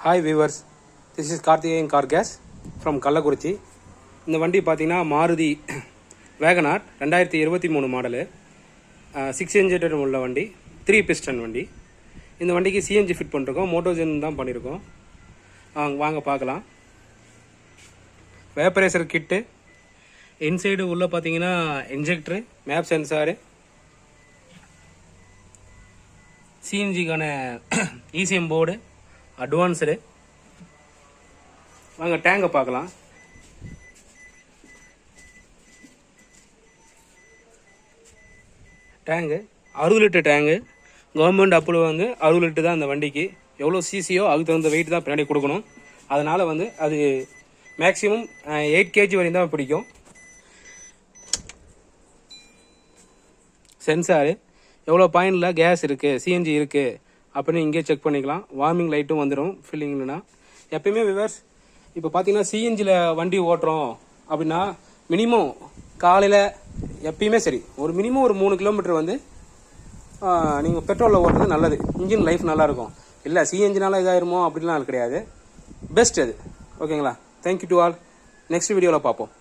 Hi viewers, this is Karthikeyan car case from Kallakurichi. இந்த வண்டி பார்த்தீங்கன்னா மாருதி வேகனார் 2023 மாடலு, 6 இன்ஜின் உள்ள வண்டி, 3 பிஸ்டன் வண்டி. இந்த வண்டிக்கு சிஎன்ஜி ஃபிட் பண்ணிருக்கோம், மோட்டோஜென் தான் பண்ணியிருக்கோம். வாங்க பார்க்கலாம். வேப்பரேசர் கிட்டு, இன்சைடு உள்ளே பார்த்தீங்கன்னா இன்ஜெக்டரு, மேப் சென்சாரு, சிஎன்ஜிக்கான இசிஎம் போர்டு, அட்வான்ஸ்டு. வாங்க டேங்கை பார்க்கலாம். Tank 60 litre tank. Government approve 60 litre தான் அந்த வண்டிக்கு. எவ்வளோ சிசியோ அதுக்கு தகுந்த வெயிட் தான் பின்னாடி கொடுக்கணும். அதனால் அது மேக்ஸிமம் 8 kg வரையும் தான் பிடிக்கும். சென்சாரு எவ்வளோ பாயிண்டில் கேஸ் இருக்குது, சிஎன்ஜி இருக்குது அப்படின்னு இங்கே செக் பண்ணிக்கலாம். வார்மிங் லைட்டும் வந்துடும் ஃபில்லிங்லனா. எப்பயுமே விவர்ஸ், இப்போ பார்த்தீங்கன்னா சிஎன்ஜியில் வண்டி ஓட்டுறோம் அப்படின்னா மினிமம் காலையில் எப்பயுமே சரி ஒரு மினிமம் ஒரு 3 கிலோமீட்டர் நீங்கள் பெட்ரோலில் ஓட்டுறது நல்லது. இன்ஜின் லைஃப் நல்லாயிருக்கும். இல்லை சிஎன்ஜினால இதாயிருமோ அப்படின்லாம் கிடையாது. பெஸ்ட் அது. ஓகேங்களா? Thank you to all. நெக்ஸ்ட் வீடியோவில் பார்ப்போம்.